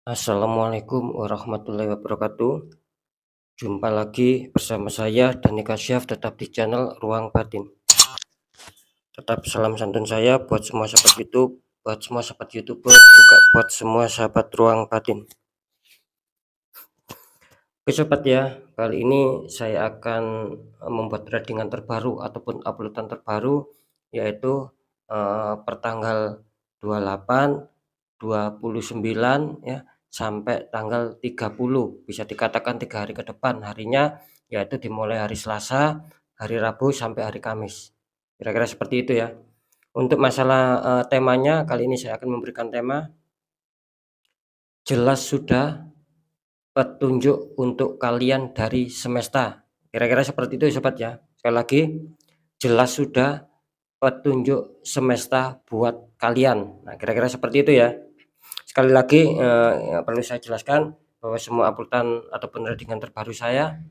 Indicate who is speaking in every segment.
Speaker 1: Assalamualaikum warahmatullahi wabarakatuh. Jumpa lagi bersama saya Dani Kasyaf tetap di channel Ruang Batin. Tetap salam santun saya buat semua sahabat YouTube, buat semua sahabat YouTuber, juga buat semua sahabat Ruang Batin. Oke sobat ya, kali ini saya akan membuat threadingan terbaru ataupun uploadan terbaru, yaitu pertanggal 28, 29 ya, sampai tanggal 30, bisa dikatakan 3 hari ke depan harinya, yaitu dimulai hari Selasa, hari Rabu sampai hari Kamis. Kira-kira seperti itu ya. Untuk masalah temanya, kali ini saya akan memberikan tema jelas sudah petunjuk untuk kalian dari semesta. Kira-kira seperti itu ya sobat ya. Sekali lagi, jelas sudah petunjuk semesta buat kalian. Nah, kira-kira seperti itu ya. Sekali lagi perlu saya jelaskan bahwa semua uploadan ataupun readingan terbaru saya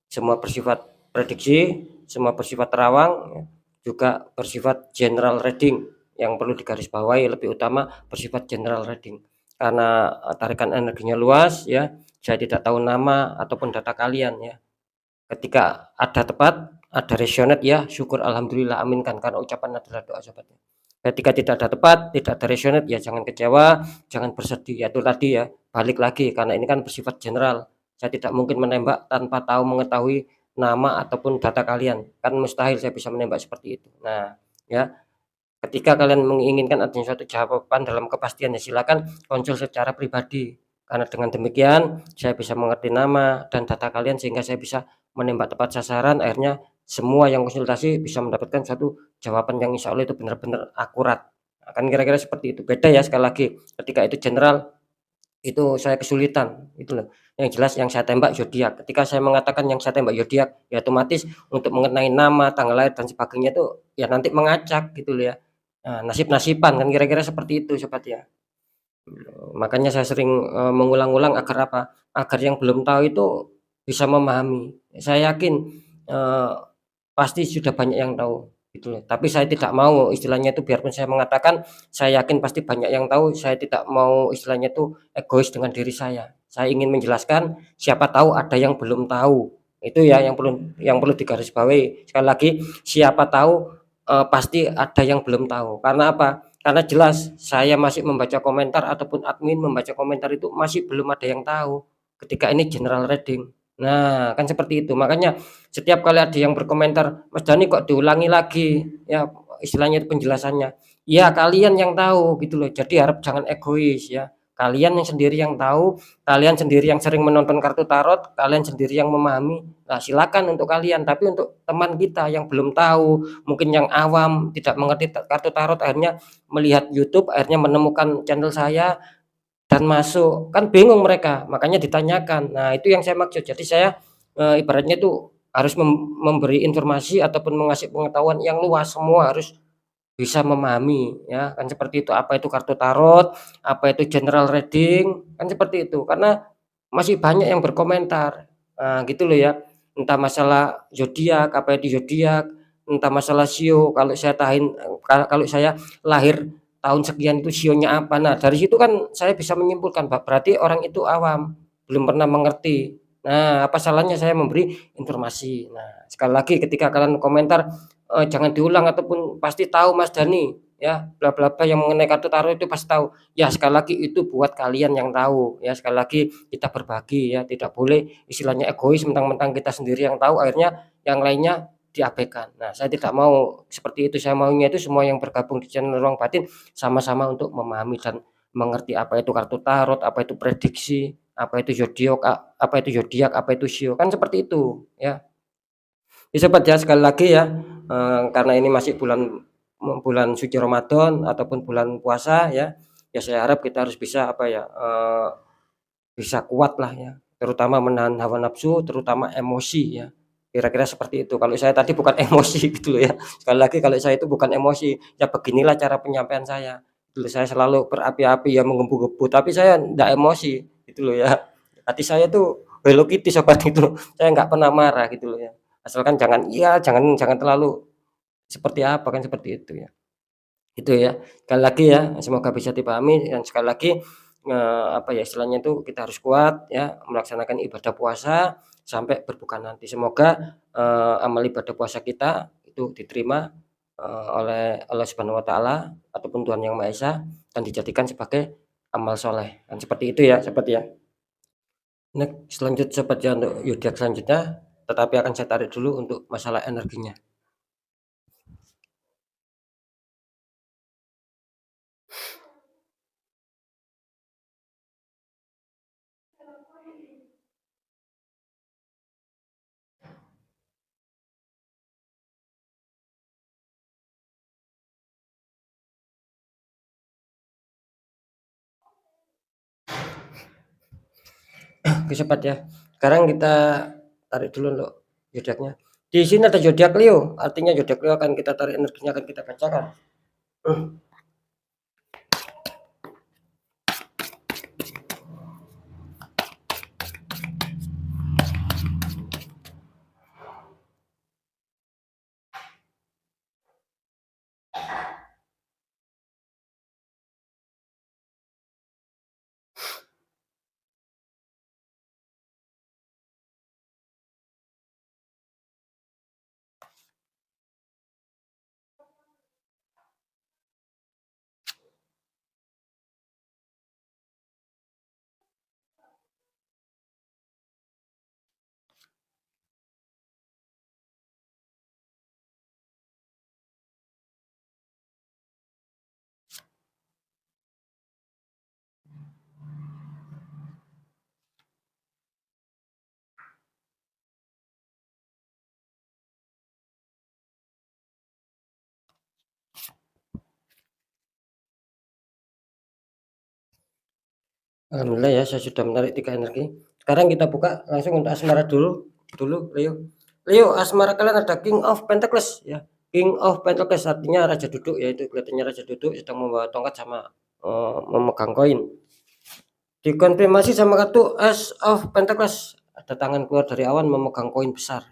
Speaker 1: semua bersifat prediksi, semua bersifat terawang, juga bersifat general reading. Yang perlu digarisbawahi lebih utama bersifat general reading, karena tarikan energinya luas ya. Saya tidak tahu nama ataupun data kalian ya. Ketika ada tepat, ada resonate ya, syukur alhamdulillah, aminkan, karena ucapan adalah doa sobatnya. Ketika tidak ada tepat, tidak ada resonate ya, jangan kecewa, jangan bersedih. Ya itu tadi ya, balik lagi karena ini kan bersifat general. Saya tidak mungkin menembak tanpa tahu mengetahui nama ataupun data kalian. Kan mustahil saya bisa menembak seperti itu. Nah, ya, ketika kalian menginginkan adanya suatu jawaban dalam kepastian ya silakan konsul secara pribadi. Karena dengan demikian saya bisa mengerti nama dan data kalian sehingga saya bisa menembak tepat sasaran, akhirnya semua yang konsultasi bisa mendapatkan satu jawaban yang insya Allah itu benar-benar akurat. Akan kira-kira seperti itu. Beda ya sekali lagi, ketika itu general itu saya kesulitan itu loh. Yang jelas yang saya tembak zodiak. Ketika saya mengatakan yang saya tembak zodiak, ya otomatis untuk mengenai nama, tanggal lahir dan sebagainya itu ya nanti mengacak gitu loh ya. Nah, nasib-nasiban kan kira-kira seperti itu sobat ya. Makanya saya sering mengulang-ulang agar apa? Agar yang belum tahu itu bisa memahami. Saya yakin eee, pasti sudah banyak yang tahu gitu loh. Tapi saya tidak mau istilahnya itu, biarpun saya mengatakan saya yakin pasti banyak yang tahu, saya tidak mau istilahnya itu egois dengan diri saya. Saya ingin menjelaskan siapa tahu ada yang belum tahu. Itu ya yang perlu digarisbawahi. Sekali lagi, siapa tahu pasti ada yang belum tahu. Karena apa? Karena jelas saya masih membaca komentar ataupun admin membaca komentar itu masih belum ada yang tahu ketika ini general reading. Nah, kan seperti itu. Makanya setiap kali ada yang berkomentar, "Mas Dani kok diulangi lagi?" Ya, istilahnya itu penjelasannya. Ya, kalian yang tahu gitu loh. Jadi harap jangan egois ya. Kalian yang sendiri yang tahu, kalian sendiri yang sering menonton kartu tarot, kalian sendiri yang memahami. Nah, silakan untuk kalian, tapi untuk teman kita yang belum tahu, mungkin yang awam, tidak mengerti kartu tarot, akhirnya melihat YouTube, akhirnya menemukan channel saya dan masuk, kan bingung mereka, makanya ditanyakan. Nah, itu yang saya maksud. Jadi saya, ibaratnya itu harus memberi informasi ataupun mengasih pengetahuan yang luas, semua harus bisa memahami ya, kan seperti itu. Apa itu kartu tarot, apa itu general reading, kan seperti itu. Karena masih banyak yang berkomentar, gitu loh ya. Entah masalah zodiak, apa itu zodiak, entah masalah sio, kalau saya lahir tahun sekian itu sionya apa. Nah, dari situ kan saya bisa menyimpulkan, berarti orang itu awam, belum pernah mengerti. Nah, apa salahnya saya memberi informasi. Nah, sekali lagi ketika kalian komentar, jangan diulang ataupun pasti tahu Mas Dani ya, bla bla bla yang mengenai kartu tarot itu pasti tahu. Ya sekali lagi itu buat kalian yang tahu ya, sekali lagi kita berbagi ya, tidak boleh istilahnya egois mentang-mentang kita sendiri yang tahu akhirnya yang lainnya diabaikan. Nah, saya tidak mau seperti itu, saya maunya itu semua yang bergabung di channel Ruang Batin sama-sama untuk memahami dan mengerti apa itu kartu tarot, apa itu prediksi, apa itu zodiak, apa itu sio, kan seperti itu ya. Ya sobat ya, sekali lagi ya, karena ini masih bulan bulan suci Ramadan ataupun bulan puasa ya, ya saya harap kita harus bisa apa ya, bisa kuat lah ya, terutama menahan hawa nafsu, terutama emosi ya. Kira-kira seperti itu. Kalau saya tadi bukan emosi gitu loh ya. Sekali lagi kalau saya itu bukan emosi, ya beginilah cara penyampaian saya. Gitu loh, saya selalu berapi-api ya, menggebu-gebu, tapi saya ndak emosi gitu loh ya. Hati saya tuh Hello Kitty sobat gitu loh. Saya nggak pernah marah gitu loh ya. Asalkan jangan iya, jangan jangan terlalu seperti apa, kan seperti itu ya. Itu ya. Sekali lagi ya, semoga bisa dipahami dan sekali lagi apa ya, istilahnya itu kita harus kuat ya melaksanakan ibadah puasa sampai berbuka nanti. Semoga, amal ibadah puasa kita itu diterima, oleh Allah Subhanahu wa taala ataupun Tuhan Yang Maha Esa dan dijadikan sebagai amal soleh, kan seperti itu ya, Sobat, ya. Selanjutnya untuk zodiak selanjutnya, tetapi akan saya tarik dulu untuk masalah energinya. Oke, Sobat, ya. Sekarang kita tarik dulu untuk zodiaknya. Di sini ada zodiak Leo, artinya zodiak Leo akan kita tarik energinya, akan kita bacakan. Alhamdulillah ya, saya sudah menarik 3 energi. Sekarang kita buka langsung untuk asmara dulu Leo. Leo, asmara kalian ada King of Pentacles ya. King of Pentacles artinya raja duduk, yaitu kelihatannya raja duduk sedang membawa tongkat sama memegang koin. Dikonfirmasi sama kartu Ace of Pentacles, ada tangan keluar dari awan memegang koin besar.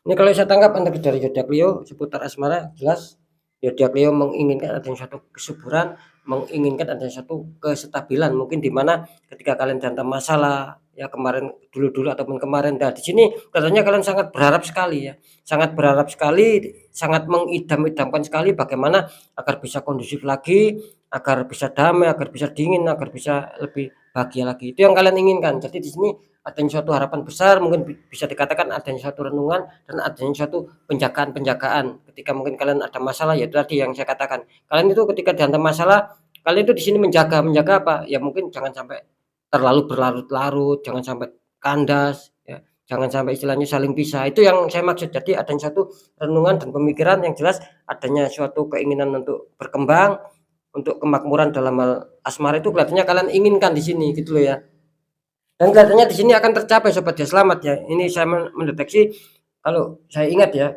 Speaker 1: Ini kalau saya tangkap energi dari zodiak Leo seputar asmara, jelas zodiak Leo menginginkan adanya suatu kesuburan, menginginkan adanya suatu kestabilan. Mungkin di mana ketika kalian dihantam masalah ya kemarin dulu ataupun kemarin, di sini katanya kalian sangat berharap sekali ya, sangat berharap sekali, sangat mengidam-idamkan sekali bagaimana agar bisa kondusif lagi, agar bisa damai, agar bisa dingin, agar bisa lebih bahagia lagi. Itu yang kalian inginkan. Jadi di sini adanya suatu harapan besar, mungkin bisa dikatakan adanya suatu renungan dan adanya suatu penjagaan ketika mungkin kalian ada masalah, yaitu tadi yang saya katakan, kalian itu ketika dihantam masalah, kalian itu di sini menjaga apa ya, mungkin jangan sampai terlalu berlarut-larut, jangan sampai kandas ya, jangan sampai istilahnya saling pisah. Itu yang saya maksud. Jadi adanya satu renungan dan pemikiran yang jelas, adanya suatu keinginan untuk berkembang, untuk kemakmuran dalam hal asmara itu kelihatannya kalian inginkan di sini gitu loh ya. Dan kelihatannya di sini akan tercapai, Sobat, ya, selamat ya. Ini saya mendeteksi, kalau saya ingat ya,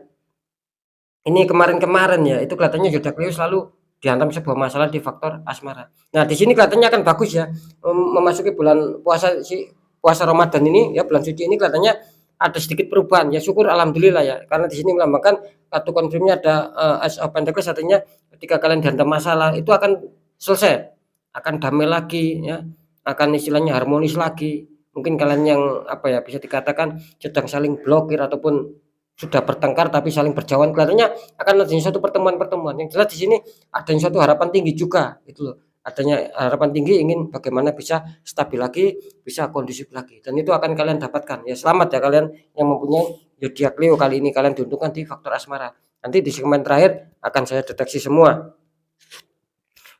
Speaker 1: ini kemarin-kemarin ya, itu kelihatannya zodiak Leo selalu dihantam sebuah masalah di faktor asmara. Nah, di sini kelihatannya akan bagus ya, memasuki bulan puasa Ramadan ini ya, bulan suci ini kelihatannya ada sedikit perubahan ya, syukur alhamdulillah ya. Karena di sini melambangkan kartu konfirmnya ada Ace of Pentacles, artinya ketika kalian dihantam masalah itu akan selesai, akan damai lagi ya, akan istilahnya harmonis lagi. Mungkin kalian yang apa ya, bisa dikatakan sedang saling blokir ataupun sudah bertengkar tapi saling berjauhan, kelihatannya akan adanya suatu pertemuan-pertemuan. Yang jelas di sini adanya suatu harapan tinggi juga, gitu loh. Adanya harapan tinggi ingin bagaimana bisa stabil lagi, bisa kondusif lagi, dan itu akan kalian dapatkan. Ya, selamat ya kalian yang mempunyai zodiak Leo, kali ini kalian diuntungkan di faktor asmara. Nanti di segmen terakhir akan saya deteksi semua.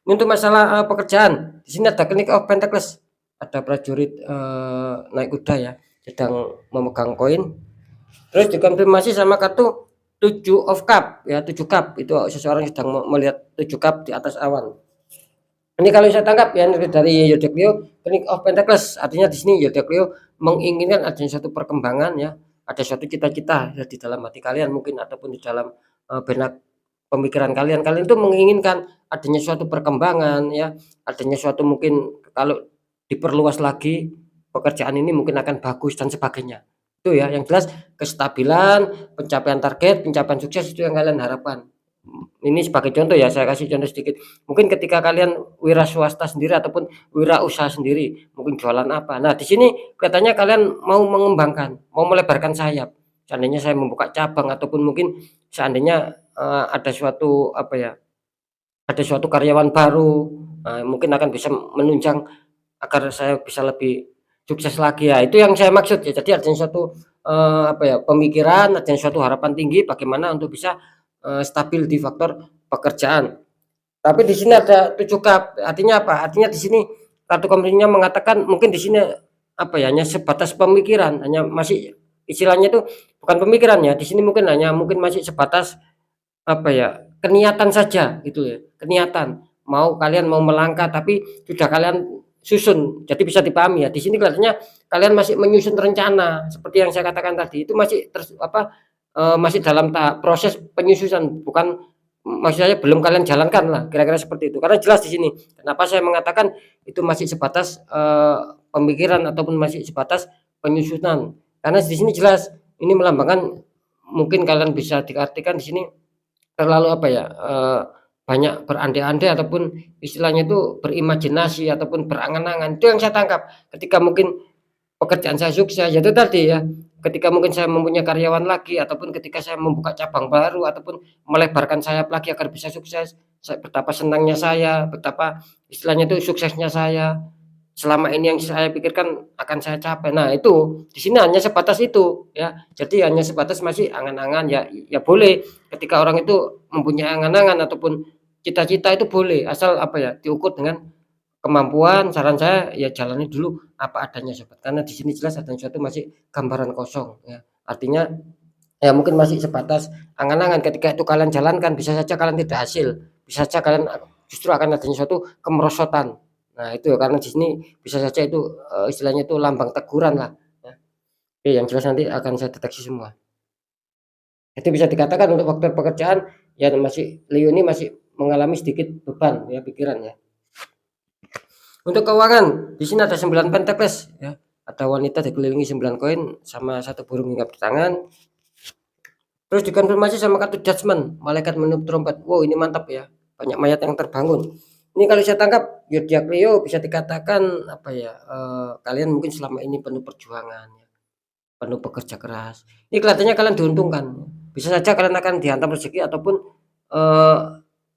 Speaker 1: Ini untuk masalah pekerjaan. Di sini ada King of Pentacles, ada prajurit naik kuda ya, sedang memegang koin. Terus dikonfirmasi sama kartu 7 of cup ya, 7 cup itu seseorang sedang melihat 7 cup di atas awan. Ini kalau saya tangkap ya dari zodiak Leo, King of Pentacles, artinya di sini zodiak Leo menginginkan adanya suatu perkembangan ya, ada suatu cita-cita ya di dalam hati kalian mungkin, ataupun di dalam benak pemikiran kalian. Kalian itu menginginkan adanya suatu perkembangan ya, adanya suatu mungkin kalau diperluas lagi pekerjaan ini mungkin akan bagus dan sebagainya. Itu ya, yang jelas kestabilan, pencapaian target, pencapaian sukses itu yang kalian harapkan. Ini sebagai contoh ya, saya kasih contoh sedikit. Mungkin ketika kalian wira swasta sendiri ataupun wira usaha sendiri, mungkin jualan apa. Nah, di sini kelihatannya kalian mau mengembangkan, mau melebarkan sayap. Seandainya saya membuka cabang ataupun mungkin seandainya, ada suatu apa ya, ada suatu karyawan baru, mungkin akan bisa menunjang agar saya bisa lebih sukses lagi ya, itu yang saya maksud ya. Jadi adanya suatu, apa ya, pemikiran, adanya suatu harapan tinggi bagaimana untuk bisa, stabil di faktor pekerjaan. Tapi di sini ada 7 cup, artinya apa? Artinya di sini kartu komplinya mengatakan mungkin di sini, apa ya, hanya sebatas pemikiran, hanya masih istilahnya itu bukan pemikiran ya, di sini mungkin hanya mungkin masih sebatas apa ya, keniatan saja gitu ya, keniatan. Kalian mau melangkah tapi sudah kalian susun, jadi bisa dipahami ya. Di sini kelihatannya kalian masih menyusun rencana seperti yang saya katakan tadi, itu masih masih dalam tahap proses penyusunan, bukan maksud saya belum kalian jalankan lah, kira-kira seperti itu. Karena jelas di sini, kenapa saya mengatakan itu masih sebatas, pemikiran ataupun masih sebatas penyusunan. Karena di sini jelas ini melambangkan mungkin kalian bisa diartikan di sini terlalu apa ya, banyak berandai-andai ataupun istilahnya itu berimajinasi ataupun berangan-angan, itu yang saya tangkap. Ketika mungkin pekerjaan saya sukses, ya itu tadi ya, ketika mungkin saya mempunyai karyawan lagi ataupun ketika saya membuka cabang baru ataupun melebarkan sayap lagi agar bisa sukses, betapa senangnya saya, betapa istilahnya itu suksesnya saya. Selama ini yang saya pikirkan akan saya capai. Nah itu, di sini hanya sebatas itu ya. Jadi hanya sebatas masih angan-angan ya, ya boleh ketika orang itu mempunyai angan-angan ataupun cita-cita itu boleh, asal apa ya, diukur dengan kemampuan. Saran saya ya jalani dulu apa adanya sobat, karena di sini jelas adanya suatu masih gambaran kosong ya. Artinya ya mungkin masih sebatas angan-angan, ketika itu kalian jalankan bisa saja kalian tidak hasil, bisa saja kalian justru akan adanya suatu kemerosotan. Nah itu karena di sini bisa saja itu, istilahnya itu lambang teguran lah ya. Oke, yang jelas nanti akan saya deteksi semua. Itu bisa dikatakan untuk faktor pekerjaan ya, masih Leo ini masih mengalami sedikit beban ya pikiran ya. Untuk keuangan, di sini ada 9 pentacles ya. Ada wanita dikelilingi 9 koin sama satu burung hinggap di tangan. Terus dikonfirmasi sama kartu judgment, malaikat meniup trompet. Wow, ini mantap ya. Banyak mayat yang terbangun. Ini kalau saya tangkap zodiak Leo bisa dikatakan apa ya? Kalian mungkin selama ini penuh perjuangan ya, penuh bekerja keras. Ini kelihatannya kalian diuntungkan. Bisa saja kalian akan dihantam rezeki ataupun eh,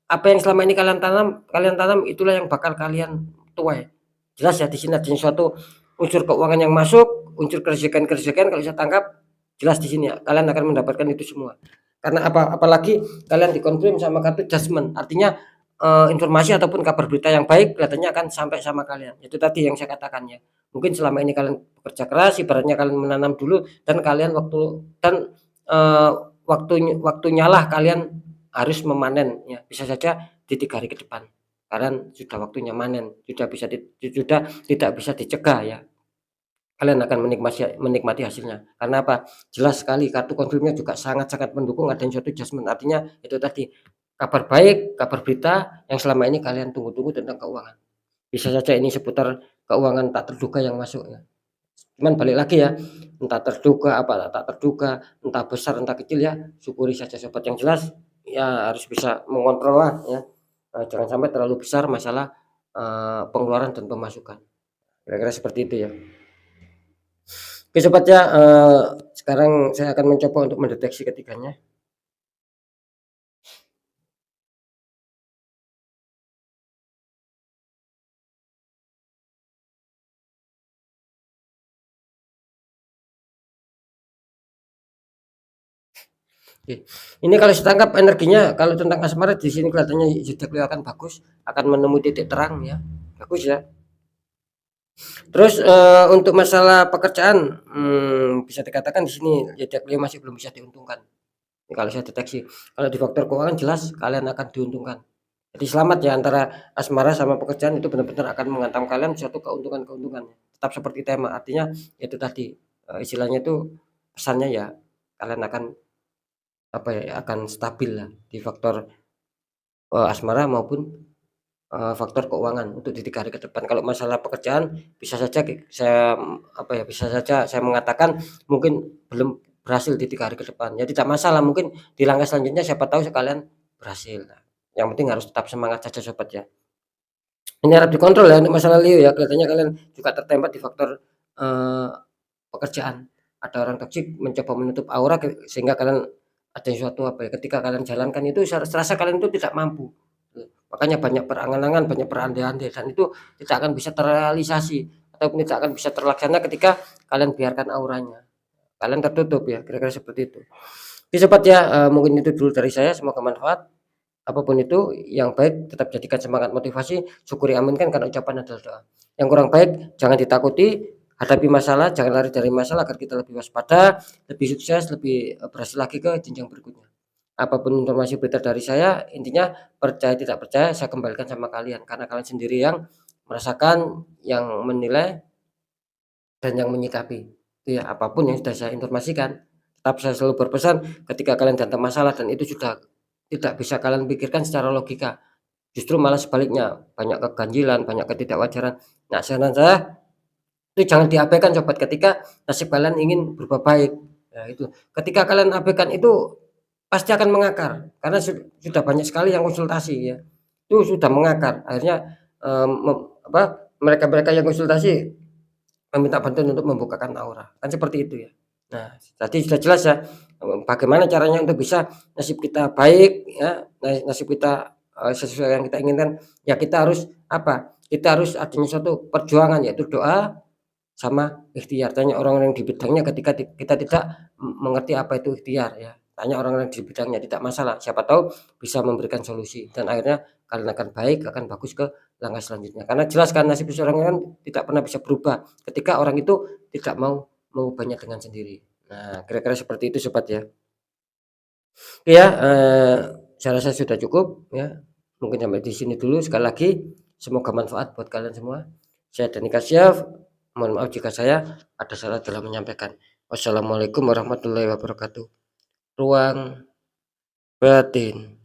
Speaker 1: apa yang selama ini kalian tanam itulah yang bakal kalian tuai. Jelas ya, di sini ada suatu unsur keuangan yang masuk, unsur kerejekan kalau saya tangkap jelas di sini ya, kalian akan mendapatkan itu semua. Karena apalagi kalian dikonfirm sama kartu judgment, artinya informasi ataupun kabar berita yang baik kelihatannya akan sampai sama kalian. Itu tadi yang saya katakan ya. Mungkin selama ini kalian bekerja keras, ibaratnya kalian menanam dulu dan kalian eh, waktunya lah kalian harus memanen ya. Bisa saja di 3 hari ke depan. Kalian sudah waktunya manen, sudah tidak bisa dicegah ya. Kalian akan menikmati hasilnya. Karena apa? Jelas sekali kartu konfirmnya juga sangat-sangat mendukung adanya suatu adjustment. Artinya itu tadi kabar baik, kabar berita yang selama ini kalian tunggu-tunggu tentang keuangan. Bisa saja ini seputar keuangan tak terduga yang masuk ya. Cuman balik lagi ya, entah terduga apa tak terduga, entah besar entah kecil ya, syukuri saja sobat. Yang jelas ya harus bisa mengontrol lah ya. Jangan sampai terlalu besar masalah pengeluaran dan pemasukan. Kira-kira seperti itu ya. Oke sobat ya, sekarang saya akan mencoba untuk mendeteksi ketiganya. Oke. Ini kalau saya tangkap energinya kalau tentang asmara di sini kelihatannya sudah kelihatan bagus, akan menemui titik terang ya. Bagus ya. Terus, untuk masalah pekerjaan, bisa dikatakan di sini zodiak Leo masih belum bisa diuntungkan. Ini kalau saya deteksi. Kalau di faktor keuangan jelas kalian akan diuntungkan. Jadi selamat ya, antara asmara sama pekerjaan itu benar-benar akan menghantam kalian suatu keuntungan-keuntungan. Tetap seperti tema, artinya itu tadi, istilahnya itu pesannya ya kalian akan apa ya, akan stabil lah di faktor, asmara maupun faktor keuangan untuk di 3 hari ke depan. Kalau masalah pekerjaan bisa saja bisa saja saya mengatakan mungkin belum berhasil di 3 hari ke depan. Ya tidak masalah, mungkin di langkah selanjutnya siapa tahu sekalian berhasil. Nah, yang penting harus tetap semangat saja sobat ya. Ini harap dikontrol ya untuk masalah Leo ya, kelihatannya kalian juga tertempat di faktor, eee, pekerjaan. Ada orang toksik mencoba menutup aura sehingga kalian ada suatu apa ya, ketika kalian jalankan itu serasa kalian itu tidak mampu. Makanya banyak berangan-angan, banyak berandai-andai dan itu tidak akan bisa terrealisasi ataupun tidak akan bisa terlaksana ketika kalian biarkan auranya. Kalian tertutup ya, kira-kira seperti itu. Oke sobat ya, mungkin itu dulu dari saya, semoga manfaat. Apapun itu yang baik tetap jadikan semangat motivasi, syukuri aminkan karena ucapan adalah doa. Yang kurang baik jangan ditakuti, hadapi masalah, jangan lari dari masalah agar kita lebih waspada, lebih sukses, lebih berhasil lagi ke jenjang berikutnya. Apapun informasi berita dari saya, intinya percaya tidak percaya saya kembalikan sama kalian karena kalian sendiri yang merasakan, yang menilai dan yang menyikapi. Itu ya, apapun yang sudah saya informasikan, tetap saya selalu berpesan ketika kalian datang masalah dan itu sudah tidak bisa kalian pikirkan secara logika, justru malah sebaliknya, banyak keganjilan, banyak ketidakwajaran. Nah, saran saya itu jangan diabaikan sobat ketika nasib kalian ingin berubah baik. Nah, itu. Ketika kalian abaikan itu pasti akan mengakar karena sudah banyak sekali yang konsultasi ya. Itu sudah mengakar. Akhirnya mereka-mereka yang konsultasi meminta bantuan untuk membukakan aura. Kan seperti itu ya. Nah, tadi sudah jelas ya bagaimana caranya untuk bisa nasib kita baik ya, nasib kita sesuai yang kita inginkan. Ya kita harus apa? Kita harus adanya suatu perjuangan yaitu doa sama ikhtiar. Tanya orang-orang di bidangnya ketika kita tidak mengerti apa itu ikhtiar ya. Tanya orang-orang di bidangnya, tidak masalah. Siapa tahu bisa memberikan solusi dan akhirnya kalian akan baik, akan bagus ke langkah selanjutnya. Karena jelas kan nasib seseorang kan tidak pernah bisa berubah ketika orang itu tidak mau mengubahnya dengan sendiri. Nah, kira-kira seperti itu sobat ya. Oke ya, saya rasa sudah cukup ya. Mungkin sampai di sini dulu. Sekali lagi semoga manfaat buat kalian semua. Saya Dani Kasyaf. Mohon maaf jika saya ada salah dalam menyampaikan. Wassalamualaikum warahmatullahi wabarakatuh. Ruang batin.